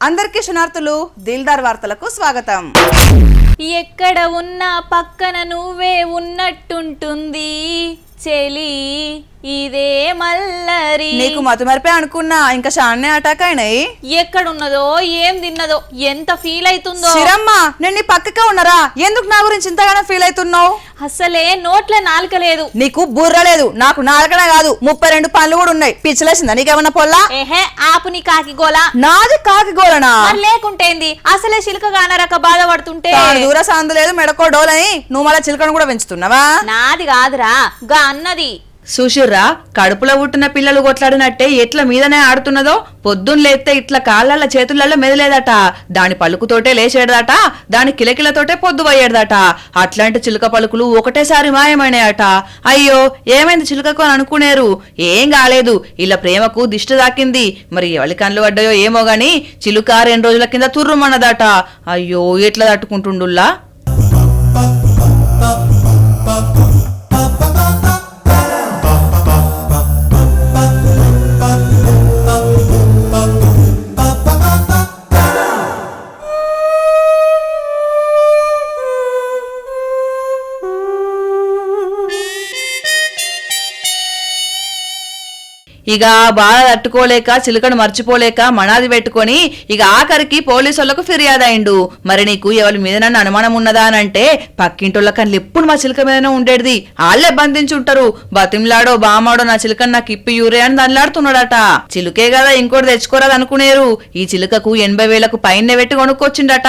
అందరికీ శునార్థులు దిల్దార్ వార్తలకు స్వాగతం. ఎక్కడ ఉన్నా పక్కన నువ్వే ఉన్నట్టుంటుంది చెలి ఇదే మల్లరి. నీకు మతుమరిపే అనుకున్నా, ఇంకా షాన్నే అటాక్ అయినాయి. ఎక్కడున్నదో ఏం తిన్నదో ఎంత ఫీల్ అవుతుందో. శిరమ్మ నేను పక్కకే ఉన్నారా, ఎందుకు నా గురించి ఇంతగానో ఫీల్ అవుతున్నావు? అసలే నోట్ల నాలుక లేదు. నీకు బుర్ర లేదు, నాకు నాలుకనే కాదు 32 పనులు కూడా ఉన్నాయి. పిచ్చలేసిందా నీకేమన్నా పొల్లా? ఏహే ఆపు నీ కాకి గోలా. నాది కాకి గోలనా? లేకుంటేంది అసలే చిలుక కానరక బాధపడుతుంటే దూర సాందు లేదు మెడకో డోలని నువ్వు మళ్ళీ చిలుకను కూడా పెంచుతున్నావా? నాది కాదురా గా అన్నది. సుశిర్రా, కడుపులో పుట్టిన పిల్లలు కొట్లాడినట్టే ఎట్ల మీదనే ఆడుతున్నదో. పొద్దున్న లేస్తే ఇట్లా కాళ్ళ చేతులలో మెదలేదట, దాని పలుకుతోటే లేచేడదట, దాని కిలకిలతోటే పొద్దు పోయేడదట. అట్లాంటి చిలుక పలుకులు ఒకటేసారి మాయమైనాయట. అయ్యో ఏమైంది చిలుకకు అని అనుకునేరు. ఏం కాలేదు, ఇలా ప్రేమకు దిష్టి దాకింది. మరి ఎవరి కళ్ళు పడ్డాయో ఏమో గాని చిలుక 2 రోజుల కింద తుర్రుమన్నదట. అయ్యో ఎట్లా తట్టుకుంటుండుల్లా. ఇక బాధ తట్టుకోలేక చిలుకను మర్చిపోలేక మనాది పెట్టుకొని ఇక ఆఖరికి పోలీసులకు ఫిర్యాదు అయిండు. మరి నీకు ఎవరి మీద నన్ను అనుమానం ఉన్నదా అనంటే పక్కింటోళ్ళ కళ్ళు ఎప్పుడు మా చిలుక మీదనే ఉండేది, వాళ్ళే బంధించుంటారు. బతిమ్లాడో బామాడో నా చిలుకను నాకు ఇప్పి యూరే అని దండలాడుతున్నాడట. చిలుకే కదా ఇంకోటి తెచ్చుకోరాదు అనుకునేరు. ఈ చిలుకకు 80,000కు పైనే పెట్టి కొనుక్కొచ్చిండట.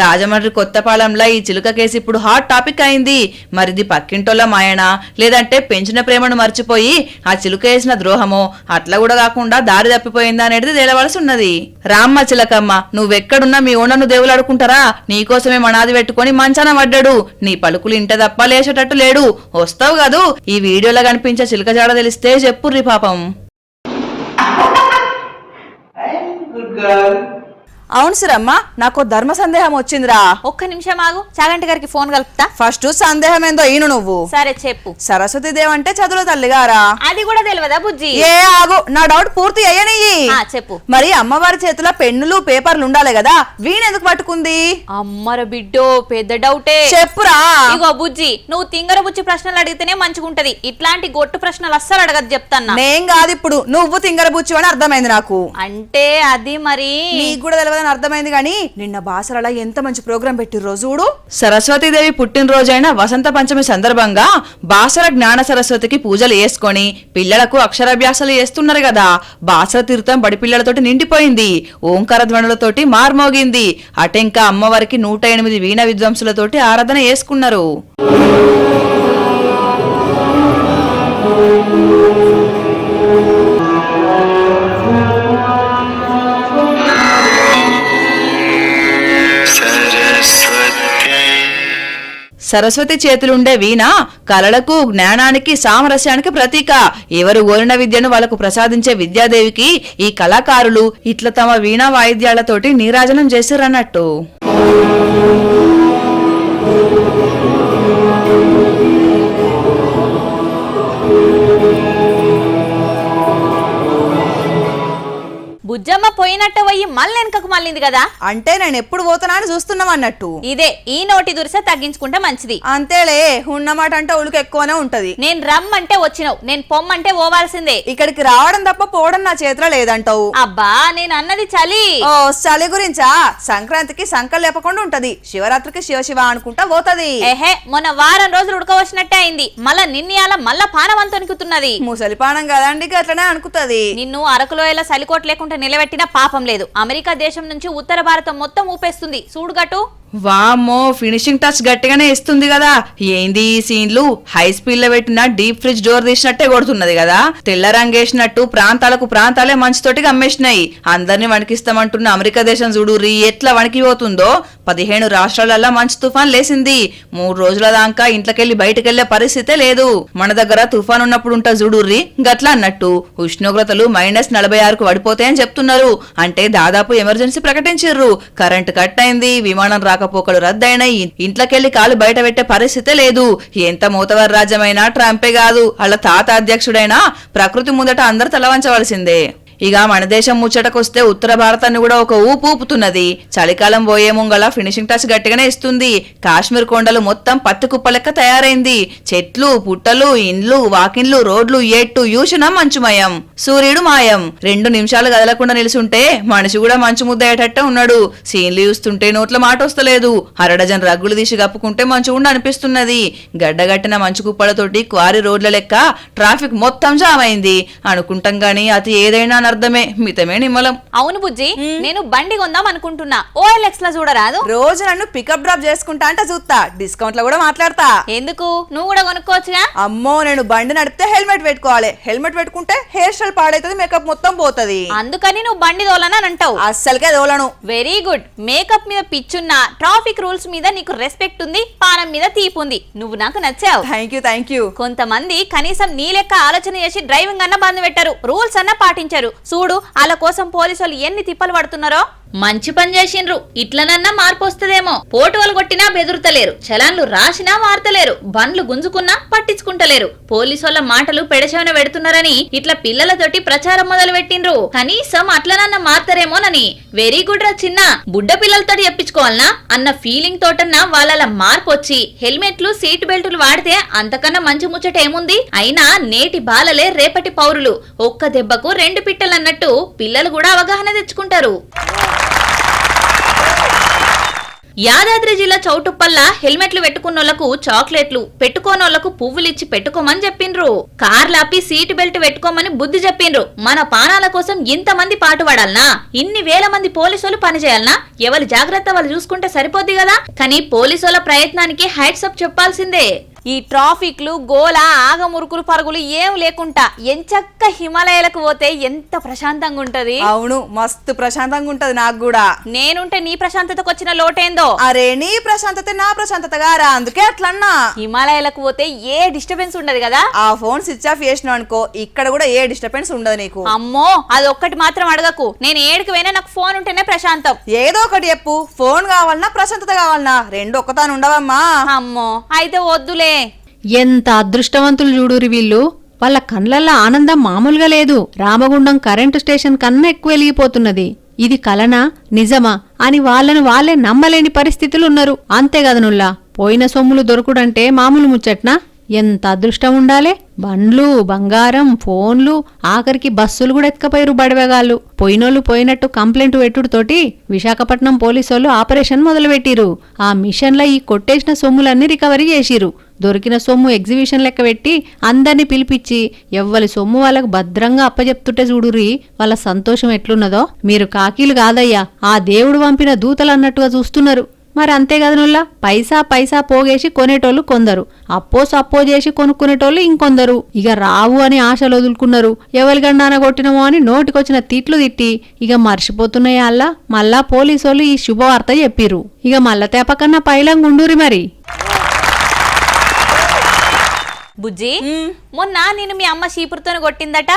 రాజమండ్రి కొత్తపాలెంలో ఈ చిలుక కేసు ఇప్పుడు హాట్ టాపిక్ అయింది. మరిది పక్కింటోళ్ళ మాయనా లేదంటే పెంచిన ప్రేమను మర్చిపోయి ఆ చిలుక వేసిన ద్రోహమో అట్లా కూడా కాకుండా దారి తప్పిపోయిందా అనేది తేలవలసి ఉన్నది. రామ్మ చిలకమ్మ, నువ్వెక్కడున్నా మీ ఓనను దేవులు అడుకుంటారా? నీకోసమే మనాది పెట్టుకుని మంచాన పడ్డాడు. నీ పలుకులు ఇంట తప్ప లేచేటట్టు లేడు. వస్తావు కాదు, ఈ వీడియోలో కనిపించే చిలుక జాడ తెలిస్తే చెప్పుర్రి పాపం. అవును సిరమ్మ, నాకు ధర్మ సందేహం వచ్చిందిరా. ఒక్క నిమిషం ఆగు, చాగంటి గారికి ఫోన్ కలుపుతా. ఫస్ట్ సందేహం ఏందో ఈను నువ్వు. సరే చెప్పు. సరస్వతి దేవి అంటే చదువుల తల్లిగారా? అది కూడా తెలియదా బుజ్జి? ఏ ఆగు, నా డౌట్ పూర్తి అయ్యనియ్యి. చెప్పు. మరి అమ్మవారి చేతిలో పెన్నులు పేపర్లు ఉండాలి కదా, వీణెందుకు పట్టుకుంది? అమ్మర బిడ్డో పెద్ద డౌటే. చెప్పురా. ఇగో బుజ్జి, నువ్వు తింగర బుజ్జి ప్రశ్నలు అడిగితేనే మంచిగుంటది. ఇట్లాంటి గొట్టు ప్రశ్నలు అస్సలు అడగదు చెప్తాన్నా. నేను కాదు, ఇప్పుడు నువ్వు తింగర బుచ్చి అని అర్థమైంది నాకు. అంటే అది మరి నీకు కూడా తెలియదని అర్థమైంది. గాని నిన్న బాసరలా ఎంత మంచి ప్రోగ్రాం పెట్టిర్రో చూడు. సరస్వతీదేవి పుట్టినరోజైన వసంత పంచమి సందర్భంగా బాసర జ్ఞాన సరస్వతికి పూజలు చేసుకొని పిల్లలకు అక్షరాభ్యాసాలు చేస్తున్నారు కదా. బాసర తీర్థం బడి పిల్లలతోటి నిండిపోయింది. ఓంకార ధ్వనులతోటి మార్మోగింది. అటెంకా అమ్మవారికి 108 వీణ విద్వాంసులతోటి ఆరాధన చేసుకున్నారు. సరస్వతి చేతులుండే వీణ కళలకు జ్ఞానానికి సామరస్యానికి ప్రతీక. ఎవరు కోరిన విద్యను వాళ్ళకు ప్రసాదించే విద్యాదేవికి ఈ కళాకారులు ఇట్లా తమ వీణా వాయిద్యాలతోటి నీరాజనం చేసిరన్నట్టు. బుజ్జమ్మ పోయినట్టు పోయి మళ్ళీ వెనకకు మళ్ళింది కదా. అంటే నేను ఎప్పుడు పోతున్నా అని చూస్తున్నాం అన్నట్టు. ఇదే ఈ నోటి దురిస తగ్గించుకుంటే మంచిది. అంతేలే, ఉన్నమాట అంటే ఉలుకు ఎక్కువనే ఉంటది. నేను రమ్మంటే వచ్చినావు, నేను పొమ్మంటే పోవాల్సిందే. ఇక్కడికి రావడం తప్ప పోవడం నా చేతిలో లేదంటావు. అబ్బా నేను అన్నది చలి. ఓ చలి గురించా? సంక్రాంతికి సంకల్ లేపకుండా ఉంటది, శివరాత్రికి శివ శివ అనుకుంటా పోతది. ఏహే మొన్న వారం రోజులు ఉడకవచ్చినట్టే అయింది. మళ్ళా నిన్నయాల మళ్ళా పానవంతొనికుతున్నది. ముసలి పానం కదండి, అట్లనే అనుకుతది. నిన్ను అరకులోయల చలికోట్ లేకుండా నిలబెట్టిన పాపం లేదు. అమెరికా దేశం నుంచి ఉత్తర భారతం మొత్తం ఊపేస్తుంది చూడుగటు. వామ్మో, ఫినిషింగ్ టచ్ గట్టిగానే ఇస్తుంది కదా. ఏంది ఈ సీన్లు? హై స్పీడ్ లో పెట్టిన డీప్ ఫ్రిడ్జ్ డోర్ తీసినట్టే కొడుతున్నది కదా. తెల్ల రంగేసినట్టు ప్రాంతాలకు ప్రాంతాలే మంచుతోటి గమ్మేసినాయి. అందరినీ వణికిస్తామంటున్న అమెరికా దేశం చూడుర్రి ఎట్లా వణికిపోతుందో. 15 రాష్ట్రాలల్లో మంచు తుఫాన్ లేసింది. 3 రోజుల దాకా ఇంట్లోకెళ్లి బయటకెళ్లే పరిస్థితే లేదు. మన దగ్గర తుఫాన్ ఉన్నప్పుడు ఉంటా చూడుర్రి గట్లా అన్నట్టు. ఉష్ణోగ్రతలు -46కు పడిపోతాయని చెప్తున్నారు. అంటే దాదాపు ఎమర్జెన్సీ ప్రకటించారు. కరెంటు కట్ అయింది, విమానం రాకపోకలు రద్దయినాయి. ఇంట్లోకెళ్లి కాలు బయట పెట్టే పరిస్థితే లేదు. ఎంత మూతవర్ రాజ్యమైనా ట్రంపే కాదు, వాళ్ళ తాత అధ్యక్షుడైనా ప్రకృతి ముందట అందరు తలవంచవలసిందే. ఇక మన దేశం ముచ్చటకొస్తే ఉత్తర భారతాన్ని కూడా ఒక ఊపు ఊపుతున్నది. చలికాలం పోయే ముంగల ఫినిషింగ్ టచ్ గట్టిగానే ఇస్తుంది. కాశ్మీర్ కొండలు మొత్తం పత్తి కుప్ప లెక్క తయారైంది. చెట్లు, పుట్టలు, ఇండ్లు, వాకిన్లు, రోడ్లు ఏట్టు యూషన మంచుమయం. సూర్యుడు మాయం. 2 నిమిషాలు కదలకుండా నిలుసుంటే మనిషి కూడా మంచు ముద్దయ్యేటట్టే ఉన్నాడు. సీన్లు చూస్తుంటే నోట్ల మాట వస్తలేదు. అరడజన్ రగ్గులు తీసి కప్పుకుంటే మంచు ఉండి అనిపిస్తున్నది. గడ్డగట్టిన మంచు కుప్పలతోటి క్వారీ రోడ్ల లెక్క ట్రాఫిక్ మొత్తం జామ్ అయింది. అనుకుంటాం గాని అది ఏదైనా అనర్థమే, మితమే నిమ్మలం. అవును బుజ్జి, నేను బండి కొందాం అనుకుంటున్నా. OLX లా చూడరాదు? రోజు నన్ను పికప్ డ్రాప్ చేసుకుంటా అంటే చూస్తా, డిస్కౌంట్ లో కూడా మాట్లాడతా. ఎందుకు? నువ్వు కూడా కొనుక్కోవచ్చుగా. అమ్మో, నేను బండి నడిపితే హెల్మెట్ పెట్టుకోవాలి. హెల్మెట్ పెట్టుకుంటే హెయిర్ స్టైల్ పాడైతుంది, మేకప్ మొత్తం పోతది. అందుకని నువ్వు బండి తోలనని అంటావు. అస్సలకే తోలను. Very good. మేకప్ మీద పిచ్చున్నా, ట్రాఫిక్ రూల్స్ మీద నీకు రెస్పెక్ట్ ఉంది, పానం మీద తీపు ఉంది. నువ్వు నాకు నచ్చావు. Thank you. కొంతమంది కనీసం నీ లెక్క ఆలోచన చేసి డ్రైవింగ్ అన్న బంద్ పెట్టారు, రూల్స్ అన్న పాటించారు. చూడు వాళ్ళ కోసం పోలీసు వాళ్ళు ఎన్ని తిప్పలు పడుతున్నారో. మంచి పని చేసిండ్రు. ఇట్లనన్నా మార్పు వస్తుందేమో. పోటువలు కొట్టినా బెదురుతలేరు, చలాన్లు రాసినా వార్తలేరు, బండ్లు గుంజుకున్నా పట్టించుకుంటలేరు. పోలీసు వాళ్ళ మాటలు పెడచెవిన పెడుతున్నారని ఇట్లా పిల్లలతోటి ప్రచారం మొదలు పెట్టిండ్రు. కనీసం అట్లనన్నా మారుతారేమోనని. వెరీ గుడ్ రా చిన్న. బుడ్డ పిల్లలతో చెప్పించుకోవాలనా అన్న ఫీలింగ్ తోటన్నా వాళ్ళ మార్పు వచ్చి హెల్మెట్లు, సీట్ బెల్టులు వాడితే అంతకన్నా మంచి ముచ్చట ఏముంది? అయినా నేటి బాలలే రేపటి పౌరులు. ఒక్క దెబ్బకు 2 పిట్టలన్నట్టు పిల్లలు కూడా అవగాహన తెచ్చుకుంటారు. యాదాద్రి జిల్లా చౌటుప్పల్లా హెల్మెట్లు పెట్టుకున్నోళ్లకు చాక్లెట్లు, పెట్టుకోనోళ్లకు పువ్వులిచ్చి పెట్టుకోమని చెప్పిండ్రు. కార్లాపి సీట్ బెల్ట్ పెట్టుకోమని బుద్ధి చెప్పిండ్రు. మన పానాల కోసం ఇంతమంది పాటుపడాలనా? ఇన్ని వేల మంది పోలీసులు పనిచేయాలనా? ఎవరి జాగ్రత్త వాళ్ళు చూసుకుంటే సరిపోద్ది కదా. కానీ పోలీసుల ప్రయత్నానికి హ్యాట్స్ అప్ చెప్పాల్సిందే. ఈ ట్రాఫిక్లు, గోల, ఆగమురుకులు, పరుగులు ఏం లేకుండా ఎంచక్క హిమాలయాలకు పోతే ఎంత ప్రశాంతంగా ఉంటది. అవును, మస్తు ప్రశాంతంగా ఉంటది. నాకు కూడా నేనుంటే నీ ప్రశాంతతకు వచ్చిన లోటేందో. అరే, నీ ప్రశాంతత నా ప్రశాంతత గారా, అందుకే అట్లన్నా. హిమాలయాలకు పోతే ఏ డిస్టర్బెన్స్ ఉండదు కదా. ఆ ఫోన్ స్విచ్ ఆఫ్ చేసినావు అనుకో, ఇక్కడ కూడా ఏ డిస్టర్బెన్స్ ఉండదు నీకు. అమ్మో, అది ఒక్కటి మాత్రం అడగకు. నేను ఏడికి పోయినా నాకు ఫోన్ ఉంటేనే ప్రశాంతం. ఏదో ఒకటి చెప్పు, ఫోన్ కావాలన్నా ప్రశాంతత కావాలన్నా, 2 ఒక్కతాను ఉండవమ్మా. అమ్మో, అయితే వద్దులే. ఎంత అదృష్టవంతులు చూడురి వీళ్ళు. వాళ్ళ కండ్లల్లో ఆనందం మామూలుగా లేదు. రామగుండం కరెంటు స్టేషన్ కన్నా ఎక్కువ వెలిగిపోతున్నది. ఇది కలనా నిజమా అని వాళ్ళే నమ్మలేని పరిస్థితులున్నారు. అంతేగదనుల్లా, పోయిన సొమ్ములు దొరుకుడంటే మామూలు ముచ్చట్నా? ఎంత అదృష్టం ఉండాలే. బండ్లు, బంగారం, ఫోన్లు, ఆఖరికి బస్సులు కూడా ఎత్తుకపోయారు బడివేగాళ్ళు. పోయినోళ్ళు పోయినట్టు కంప్లైంట్ పెట్టుడుతోటి విశాఖపట్నం పోలీసోళ్ళు ఆపరేషన్ మొదలుపెట్టిరు. ఆ మిషన్లో ఈ కొట్టేసిన సొమ్ములన్నీ రికవరీ చేసిరు. దొరికిన సొమ్ము ఎగ్జిబిషన్ లెక్క పెట్టి అందరినీ పిలిపించి ఎవ్వరి సొమ్ము వాళ్ళకు భద్రంగా అప్పచెప్తుంటే చూడురి వాళ్ళ సంతోషం ఎట్లున్నదో. మీరు కాకీలు కాదయ్యా, ఆ దేవుడు పంపిన దూతలు అన్నట్టుగా చూస్తున్నారు. మరి అంతే కదనుల్లా, పైసా పోగేసి కొనేటోళ్ళు కొందరు, సప్పో చేసి కొనుక్కునేటోళ్ళు ఇంకొందరు. ఇక రావు అని ఆశలు వదులుకున్నారు. ఎవరి గండాన కొట్టినమో అని నోటికొచ్చిన తిట్లు తిట్టి ఇక మర్చిపోతున్నాయి. అల్లా మళ్ళా పోలీసోళ్ళు ఈ శుభవార్త చెప్పిర్రు. ఇక మళ్ళా తేపకన్నా పైలంగుండూరి మరి. బుజ్జి, మొన్న నేను మీ అమ్మ చీపురుతో కొట్టిందట,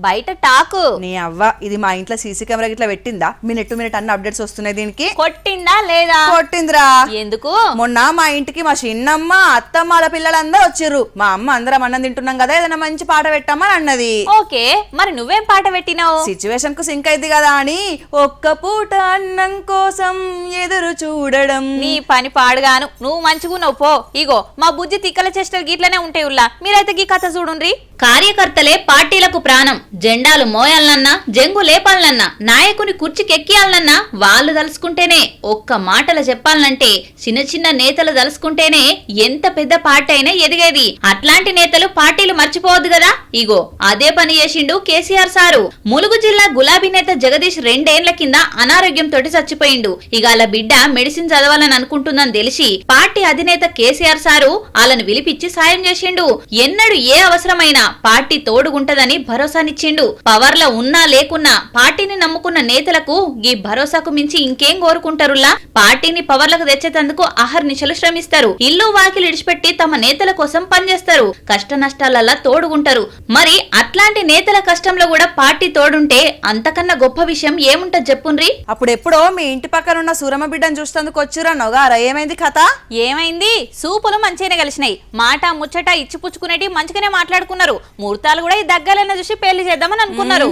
బయట టాకు. నీ అవ్వ, ఇది మా ఇంట్లో సీసీ కెమెరా గిట్లా పెట్టిందా? మినిట్ అన్ని అప్డేట్స్ వస్తున్నాయి దీనికి. కొట్టిందా లేదా? కొట్టిందిరా. ఎందుకు? మొన్న మా ఇంటికి మా చిన్నమ్మ, అత్తమ్మ పిల్లలందరూ వచ్చిర్రు. మా అమ్మ అందరం అన్నం తింటున్నాం కదా, ఏదైనా మంచి పాట పెట్టామని అన్నది. ఓకే, మరి నువ్వేం పాట పెట్టినావు? సిచ్యువేషన్ కు సింక్ అయింది కదా అని ఒక్క పూట అన్నం కోసం ఎదురు చూడడం. నీ పని పాడుగాను, నువ్వు మంచిగున్నావు పో. ఇగో మా బుజ్జి తిక్కల చేష్టలు గిట్లనే ఉంటాయి. మీరైతే గీ కథ చూడుండ్రి. కార్యకర్తలే పార్టీలకు ప్రాణం. జెండాలు మోయాలన్నా, జంగు లేపాలన్నా, నాయకుని కుర్చీకెక్కియాలన్నా వాళ్ళు తలుసుకుంటేనే. ఒక్క మాటలు చెప్పాలంటే చిన్న నేతలు తలుసుకుంటేనే ఎంత పెద్ద పార్టీ అయినా ఎదిగేది. అట్లాంటి నేతలు పార్టీలు మర్చిపోవద్దు కదా. ఇగో అదే పని చేసిండు కేసీఆర్ సారు. ములుగు జిల్లా గులాబీ నేత జగదీష్ 2 ఏళ్ల కింద అనారోగ్యంతో చచ్చిపోయిండు. ఇక వాళ్ళ బిడ్డ మెడిసిన్ చదవాలని అనుకుంటుందని తెలిసి పార్టీ అధినేత కేసీఆర్ సారు వాళ్ళని విలిపించి సాయం చేసిండు. ఎన్నడూ ఏ అవసరమైనా పార్టీ తోడుగుంటదని భరోసానిచ్చిండు. పవర్లో ఉన్నా లేకున్నా పార్టీని నమ్ముకున్న నేతలకు ఈ భరోసాకు మించి ఇంకేం కోరుకుంటారులా. పార్టీని పవర్లకు తెచ్చేందుకు అహర్నిశలు శ్రమిస్తారు. ఇల్లు వాకిలి ఇడిచిపెట్టి తమ నేతల కోసం పనిచేస్తారు. కష్ట నష్టాలలా తోడుగుంటారు. మరి అట్లాంటి నేతల కష్టంలో కూడా పార్టీ తోడుంటే అంతకన్నా గొప్ప విషయం ఏముంటది చెప్పుండ్రి. అప్పుడెప్పుడో మీ ఇంటి పక్కన ఉన్న సూరమ్మ బిడ్డను చూసేందుకు వచ్చిరన్నోగారా, ఏమైంది కథ? ఏమైంది? సూపులు మంచిగానే కలిసినాయి. మాట ముచ్చట ఇచ్చి పుచ్చుకునేటి మంచిగానే మాట్లాడుకున్నారు. ముహూర్తాలు కూడా ఈ దగ్గరలో చూసి పెళ్లి చేద్దామని అనుకున్నారు.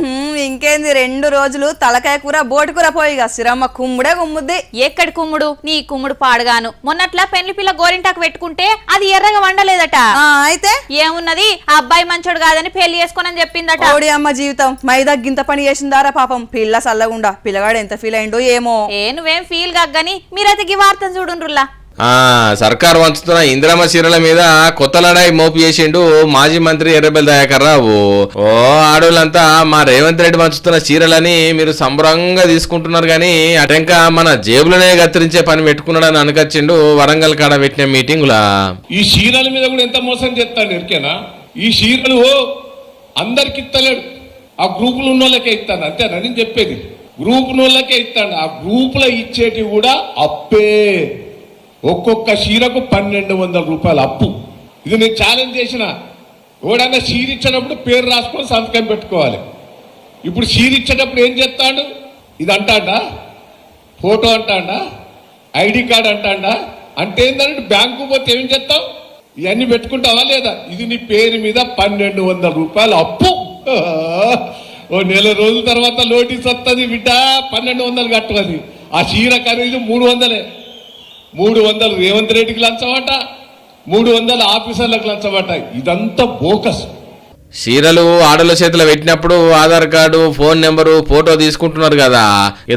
ఇంకేంది 2 రోజులు తలకాయ కూర బోటి కూర పోయిగా సిరమ్మ కుమ్ముడే కుమ్ముద్ది. ఎక్కడి కుమ్ముడు, నీ కుమ్ముడు పాడుగాను. మొన్నట్లా పెళ్లి పిల్ల గోరింటాకు పెట్టుకుంటే అది ఎర్రగా వండలేదట. అయితే ఏమున్నది, ఆ అబ్బాయి మంచోడు కాదని పెళ్లి చేసుకోనని చెప్పిందట. ఓడి అమ్మ జీవితం మైదా గింత పని చేసిందారా పాపం. పిల్ల సల్లగుండా పిల్లగాడు ఎంత ఫీల్ అయిండో ఏమో. నువ్వేం ఫీల్ కాగాని మీరైతే ఈ వార్తను చూడుండ్రులా. సర్కారు వంచుతున్న ఇందిరమ్మ చీరల మీద కొత్త లడాయి మోపు చేసిండు మాజీ మంత్రి ఎర్రబెల్లి దయాకర్ రావు. ఓ ఆడోళ్ళంతా మా రేవంత్ రెడ్డి వంచుతున్న చీరలని మీరు సంబరంగా తీసుకుంటున్నారు గాని అటెంక మన జేబులనే కత్తిరించే పని పెట్టుకున్నాడని అనుకొచ్చిండు వరంగల్ కాడ పెట్టిన మీటింగులా. ఈ చీరల మీద కూడా ఎంత మోసం చేస్తాడు ఎరికేనా? ఈ చీరలు అందరికి ఇస్తలేడు, ఆ గ్రూపులు ఉన్న వాళ్ళకే ఇస్తాను. అంతేనా నేను చెప్పేది? గ్రూప్ వాళ్ళకే ఇస్తాడు. ఆ గ్రూపులో ఇచ్చేటి కూడా అప్పే. ఒక్కొక్క చీరకు 1200 రూపాయలు అప్పు. ఇది నేను ఛాలెంజ్ చేసిన. ఎవడన్నా చీర ఇచ్చేటప్పుడు పేరు రాసుకొని సంతకం పెట్టుకోవాలి. ఇప్పుడు చీర ఇచ్చేటప్పుడు ఏం చేస్తాడు? ఇది అంటాడా, ఫోటో అంటాడా, ఐడి కార్డు అంటాడా? అంటే ఏంటంటే బ్యాంకు పోతే ఏం చేస్తావు? ఇవన్నీ పెట్టుకుంటావా లేదా? ఇది నీ పేరు మీద 1200 రూపాయలు అప్పు. ఓ నెల రోజుల తర్వాత నోటీస్ వస్తుంది, బిడ్డ 1200 కట్టది. ఆ చీర ఖరీదు 300. 300 రేవంత్ రెడ్డికి లంచమట, 300 ఆఫీసర్లకు లంచమట. ఇదంతా బోకస్. చీరలు ఆడల చేతిలో పెట్టినప్పుడు Aadhaar card, phone number, photo తీసుకుంటున్నారు కదా,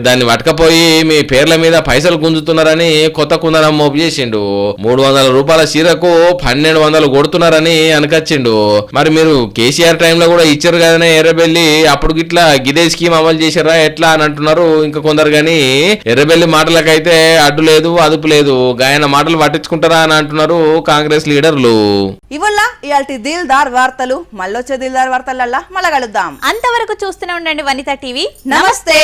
దాన్ని పట్టుకపోయి మీ పేర్ల మీద పైసలు గుంజుతున్నారని కొత్త కుందనం మోపు చేసిండు. 300 రూపాయల చీరకు 1200 కొడుతున్నారని అనకొచ్చిండు. మరి మీరు కేసీఆర్ టైంలో కూడా ఇచ్చారు కదనే ఎర్రబెల్లి, అప్పుడు గిట్లా గిదే స్కీమ్ అమలు చేశారా ఎట్లా అని అంటున్నారు ఇంకా కొందరు. గాని ఎర్రబెల్లి మాటలకైతే అడ్డు లేదు అదుపు లేదు, గాయన మాటలు పట్టించుకుంటారా అని అంటున్నారు కాంగ్రెస్ లీడర్లు. ఇవల్ల ఇయాల్టి దిల్దార్ వార్తలు. మళ్ళొచ్చే దిల్దార్ వార్తలల్లా మళ్ళా కలుద్దాం. అంతవరకు చూస్తూనే ఉండండి వనితా టీవీ. నమస్తే.